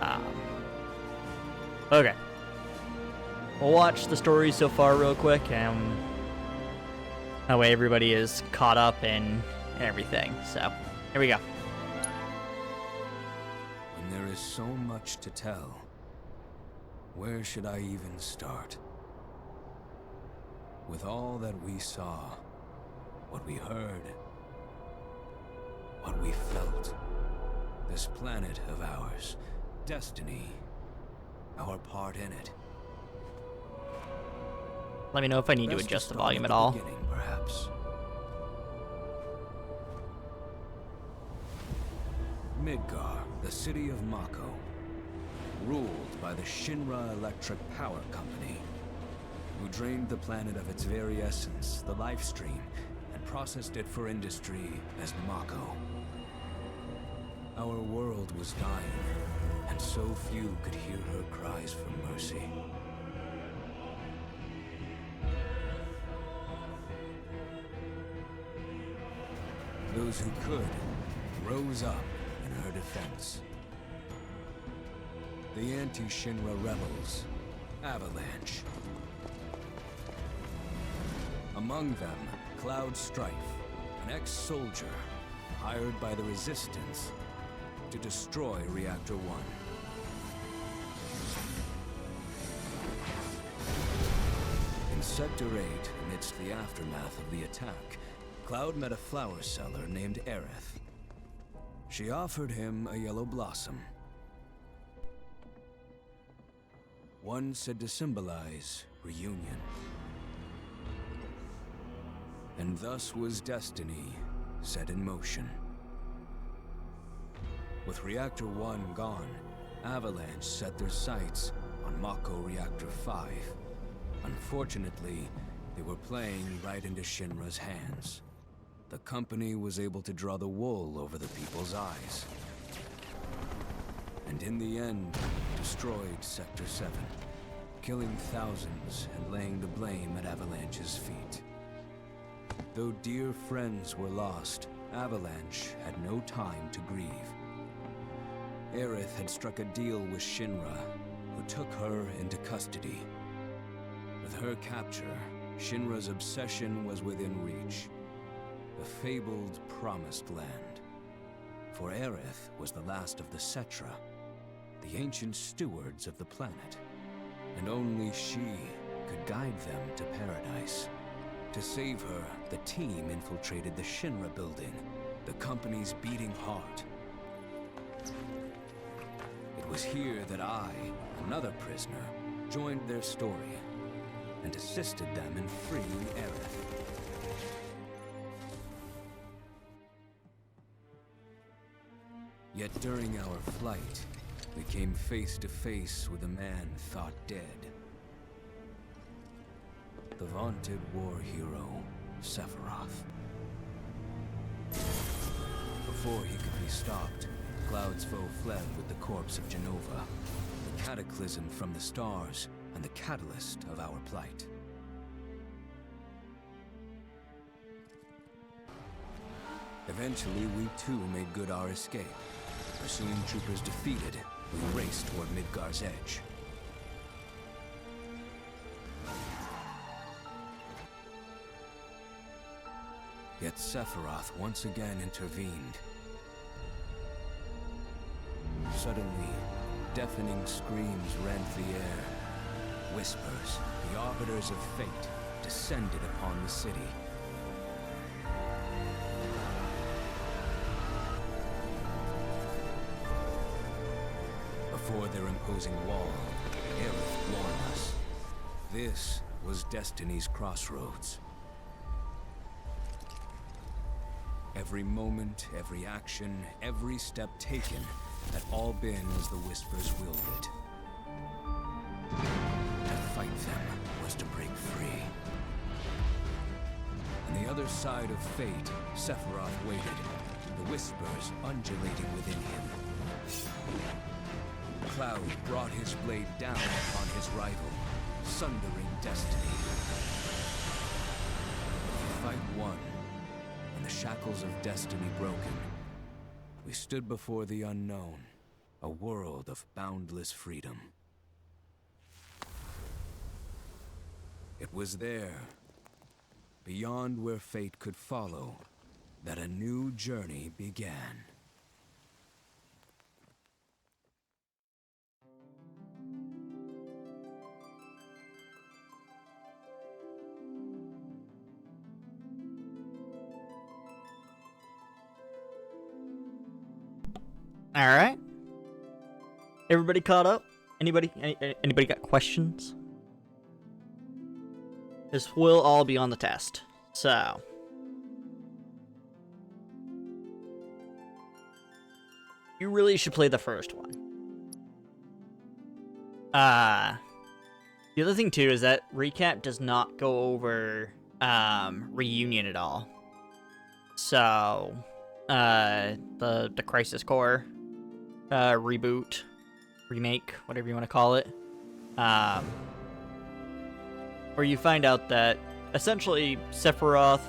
Um, okay. We'll watch the story so far real quick, and that way everybody is caught up and everything. So, here we go. When there is so much to tell, where should I even start? With all that we saw, what we heard, what we felt, this planet of ours, destiny, our part in it. Let me know if I need to adjust the volume at all. Perhaps. Midgar, the city of Mako, ruled by the Shinra Electric Power Company, who drained the planet of its very essence, the life stream, and processed it for industry as Mako. Our world was dying, and so few could hear her cries for mercy. Those who could rose up in her defense. The anti-Shinra rebels, Avalanche. Among them, Cloud Strife, an ex-soldier hired by the Resistance to destroy Reactor 1. In Sector 8, amidst the aftermath of the attack, Cloud met a flower seller named Aerith. She offered him a yellow blossom. One said to symbolize reunion. And thus was destiny set in motion. With Reactor 1 gone, Avalanche set their sights on Mako Reactor 5. Unfortunately, they were playing right into Shinra's hands. The company was able to draw the wool over the people's eyes. And in the end, destroyed Sector 7, killing thousands and laying the blame at Avalanche's feet. Though dear friends were lost, Avalanche had no time to grieve. Aerith had struck a deal with Shinra, who took her into custody. With her capture, Shinra's obsession was within reach. The fabled Promised Land. For Aerith was the last of the Cetra, the ancient stewards of the planet, and only she could guide them to paradise. To save her, the team infiltrated the Shinra building, the company's beating heart. It was here that I, another prisoner, joined their story and assisted them in freeing Aerith. Yet during our flight, we came face to face with a man thought dead. The vaunted war hero, Sephiroth. Before he could be stopped, Cloud's foe fled with the corpse of Genova, the cataclysm from the stars and the catalyst of our plight. Eventually, we too made good our escape. Pursuing troopers defeated, we raced toward Midgar's edge. Yet Sephiroth once again intervened. Suddenly, deafening screams rent the air. Whispers, the arbiters of fate, descended upon the city. Before their imposing wall, Aerith warned us. This was Destiny's crossroads. Every moment, every action, every step taken had all been as the Whispers willed it. To fight them was to break free. On the other side of fate, Sephiroth waited, the Whispers undulating within him. Cloud brought his blade down upon his rival, sundering destiny. The fight won, and the shackles of destiny broken. We stood before the unknown, A world of boundless freedom. It was there, beyond where fate could follow, that a new journey began. All right. Everybody caught up? Anybody got questions? This will all be on the test. So, you really should play the first one. The other thing too is that recap does not go over reunion at all. So, the Crisis Core reboot, remake, whatever you want to call it, where you find out that essentially Sephiroth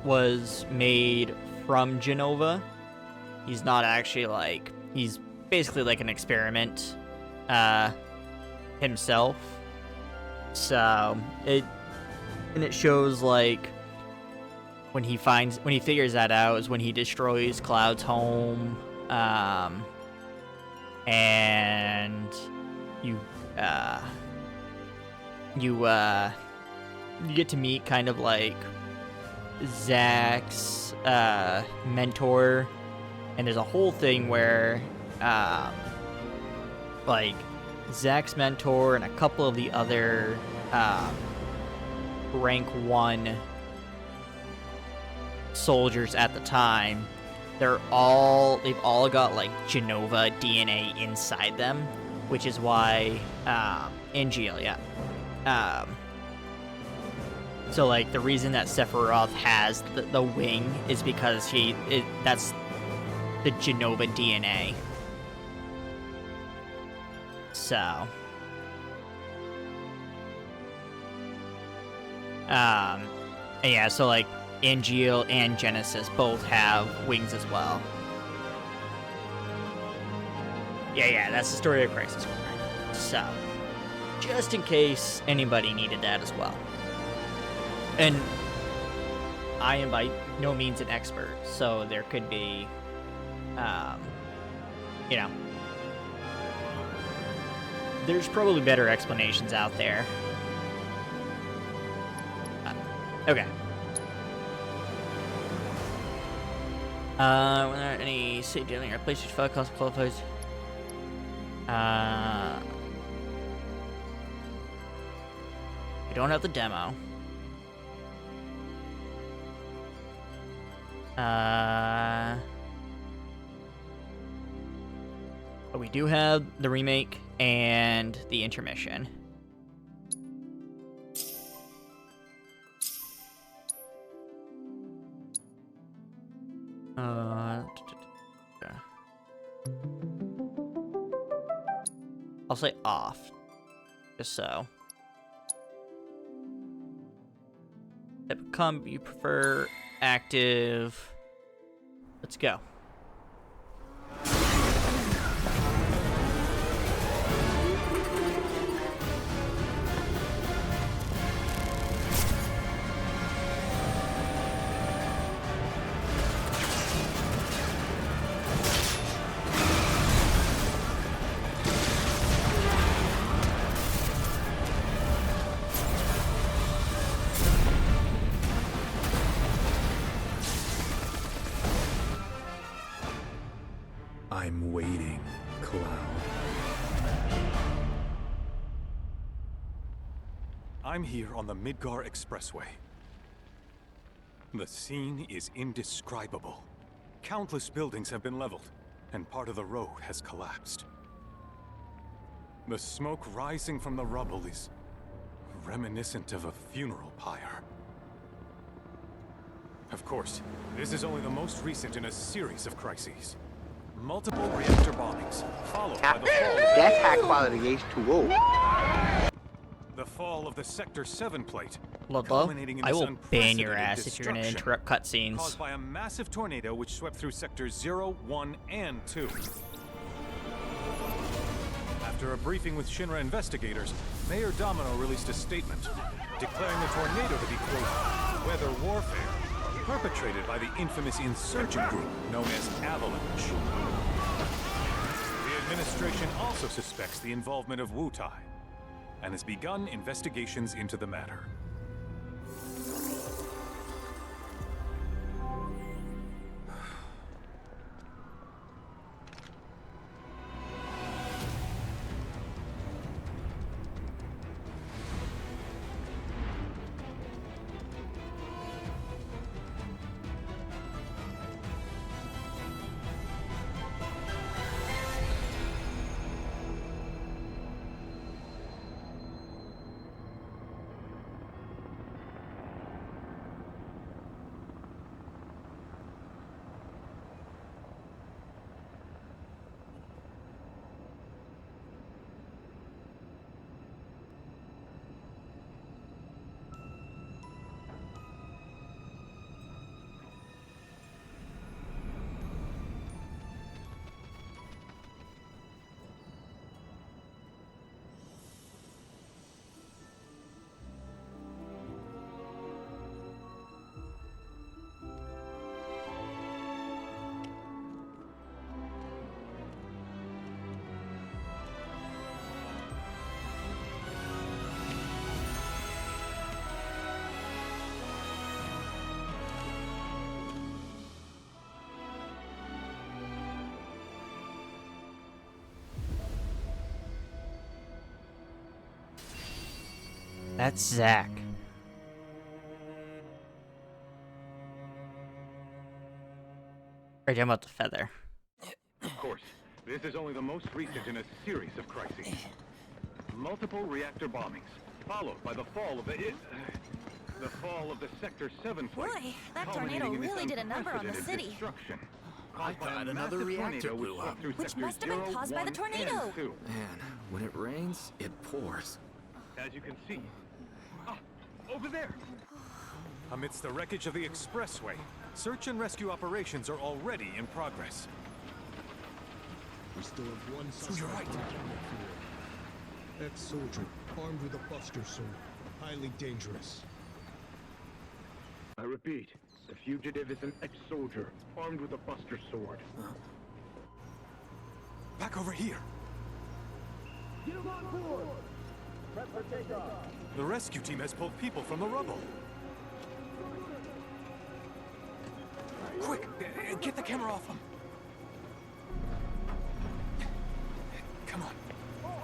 was made from Jenova. He's not actually like, he's basically like an experiment himself. So it shows like when he figures that out is when he destroys Cloud's home, and you get to meet kind of like Zack's mentor, and there's a whole thing where like Zack's mentor and a couple of the other rank 1 soldiers at the time, they've all got like Jenova DNA inside them, which is why Angeal, yeah. So like the reason that Sephiroth has the wing is because that's the Jenova DNA. So and yeah, so like Angeal and Genesis both have wings as well. Yeah, that's the story of Crisis Core. So, just in case anybody needed that as well. And I am by no means an expert, so there could be, you know, there's probably better explanations out there. Okay. Were there any city dealing or PlayStation 5 console qualifies? We don't have the demo. But we do have the remake and the intermission. I'll say off, just so. Type of combo you prefer, active. Let's go. I'm waiting, Cloud. I'm here on the Midgar Expressway. The scene is indescribable. Countless buildings have been leveled, and part of the road has collapsed. The smoke rising from the rubble is reminiscent of a funeral pyre. Of course, this is only the most recent in a series of crises. Multiple reactor bombings, followed by the fall of That's high quality H2O. The fall of the Sector 7 plate, Lobo, culminating in I this will ban your unprecedented ass if you're gonna destruction interrupt cutscenes. caused by a massive tornado which swept through Sectors 0, 1, and 2. After a briefing with Shinra investigators, Mayor Domino released a statement declaring the tornado to be, quote, weather warfare, perpetrated by the infamous insurgent group known as Avalanche. The administration also suspects the involvement of Wutai and has begun investigations into the matter. That's Zack. Are you talking about the feather? Of course, this is only the most recent in a series of crises. Multiple reactor bombings, followed by the fall of the Sector 7 flight. Boy, that tornado really did a number on the city. I thought another reactor blew up. Which must have been caused by the tornado. Man, when it rains, it pours. As you can see. Ah, over there! Amidst the wreckage of the expressway, search and rescue operations are already in progress. We still have one suspect. You're right. Ex-soldier, armed with a buster sword. Highly dangerous. I repeat, the fugitive is an ex-soldier, armed with a buster sword. Back over here. Get him on board! Prep for takeoff! The rescue team has pulled people from the rubble. Quick, get the camera off them. Come on,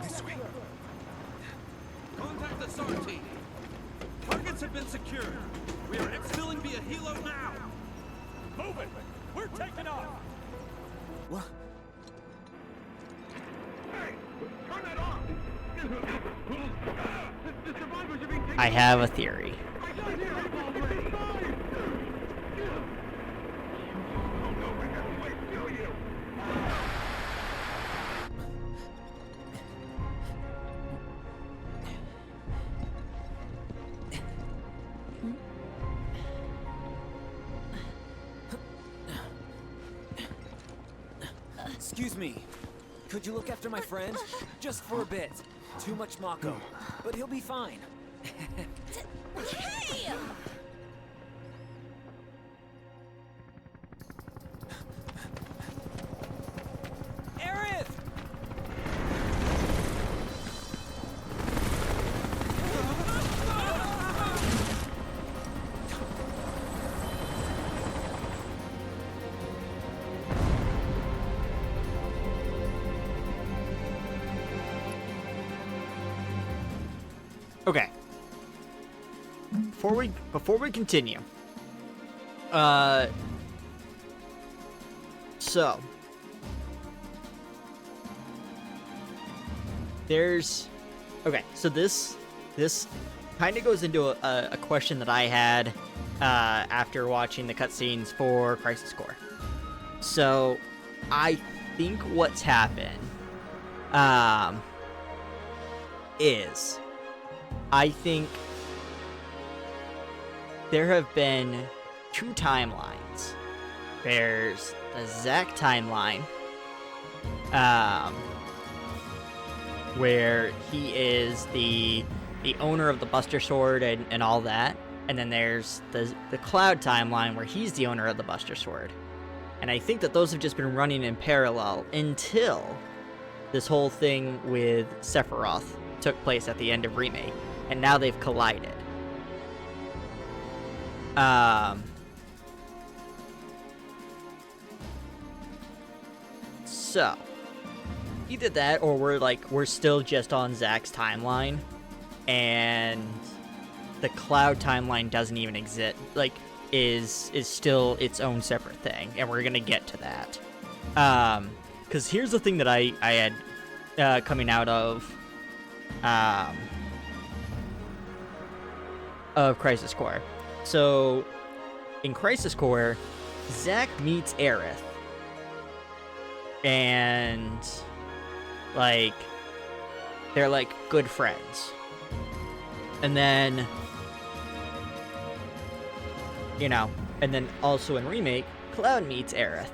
this way. Contact the SAR team. Targets have been secured. We are exfilling via helo now. Move it. We're taking off. What? Hey, turn that off! The survivors are being taken. I have a theory. I got here already! Oh no, I have to wait, kill you! Excuse me. Could you look after my friend? Just for a bit. Too much Mako. But he'll be fine. Hey! Aerith! Okay. Before we continue, so this kind of goes into a question that I had after watching the cutscenes for Crisis Core. So I think what's happened is I think there have been two timelines. There's the Zack timeline, where he is the owner of the Buster Sword and all that. And then there's the Cloud timeline where he's the owner of the Buster Sword. And I think that those have just been running in parallel until this whole thing with Sephiroth took place at the end of Remake. And now they've collided. So, either that or we're still just on Zack's timeline and the Cloud timeline doesn't even exist, like is still its own separate thing, and we're gonna get to that. Because here's the thing that I had coming out of Crisis Core. So in Crisis Core, Zack meets Aerith, and like they're like good friends, and then and then also in Remake, Cloud meets Aerith.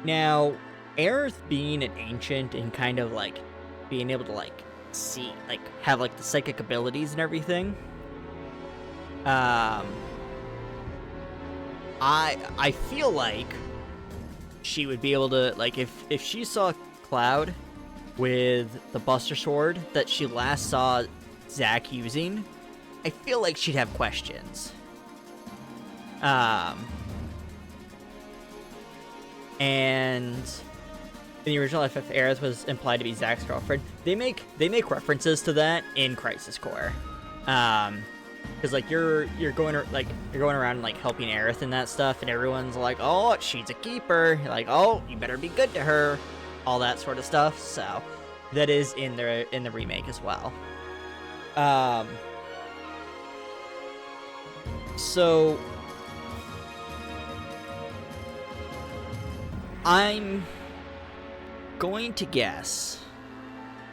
Now, Aerith being an ancient and kind of like being able to like see, like have like the psychic abilities and everything, I feel like she would be able to, like, if she saw Cloud with the Buster Sword that she last saw Zack using, I feel like she'd have questions. And in the original FF, Aerith was implied to be Zack's girlfriend. They make references to that in Crisis Core. Because like you're going around like helping Aerith and that stuff, and everyone's like, oh, she's a keeper. You're like, oh, you better be good to her, all that sort of stuff. So that is in the remake as well. So I'm going to guess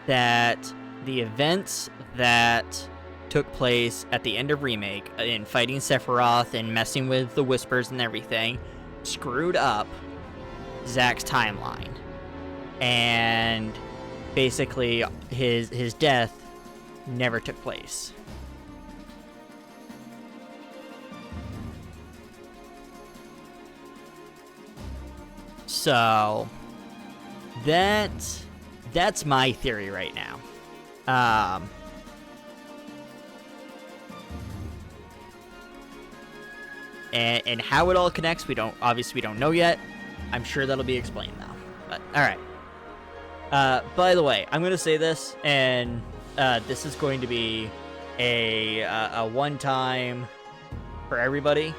that the events that took place at the end of Remake in fighting Sephiroth and messing with the Whispers and everything screwed up Zack's timeline, and basically his death never took place. So that's my theory right now. And how it all connects, we don't know yet. I'm sure that'll be explained though. But all right. By the way, I'm gonna say this, and this is going to be a one time for everybody.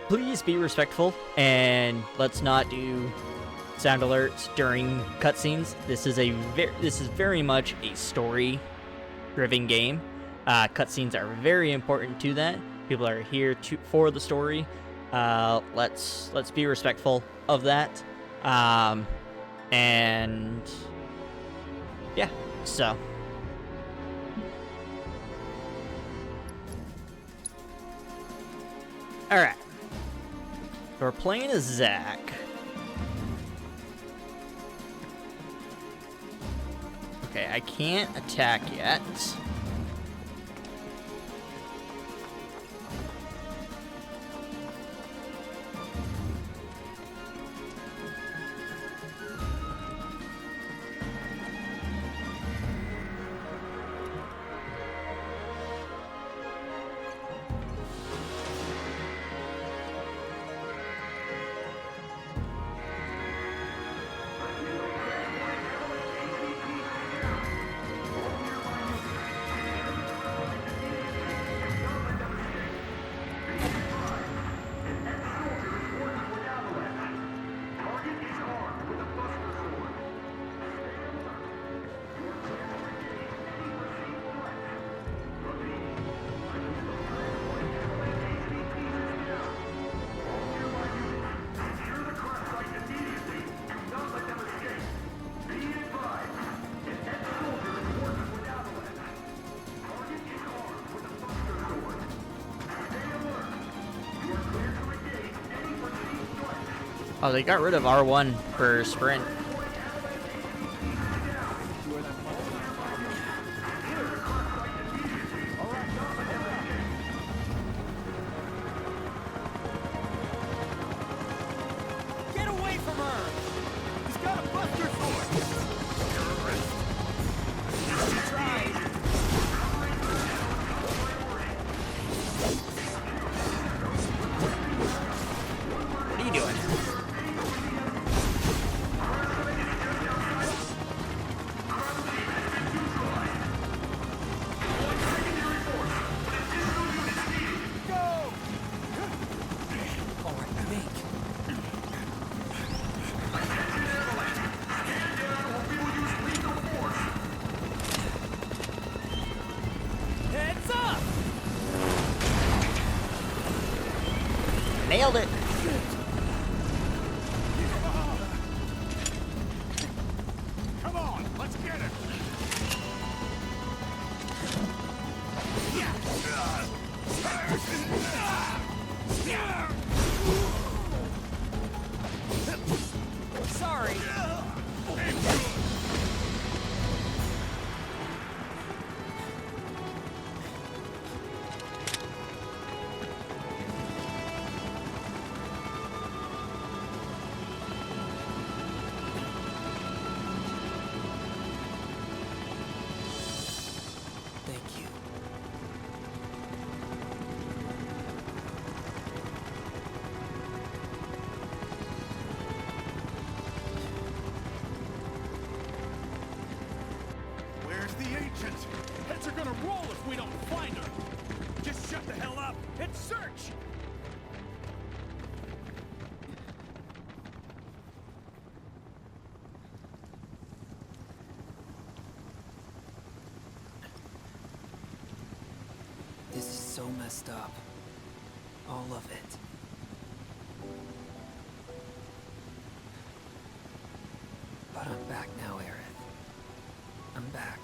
Please be respectful, and let's not do sound alerts during cutscenes. This is very much a story-driven game. Cutscenes are very important to that. People are here for the story. Let's be respectful of that. And yeah, so. All right. So we're playing as Zack. Okay, I can't attack yet. Oh, they got rid of R1 for sprint. Sorry. Thank you. Where's the agent? Heads are gonna roll if we don't find her. Just shut the hell up and search! This is so messed up. All of it. But I'm back now, Aerith. I'm back.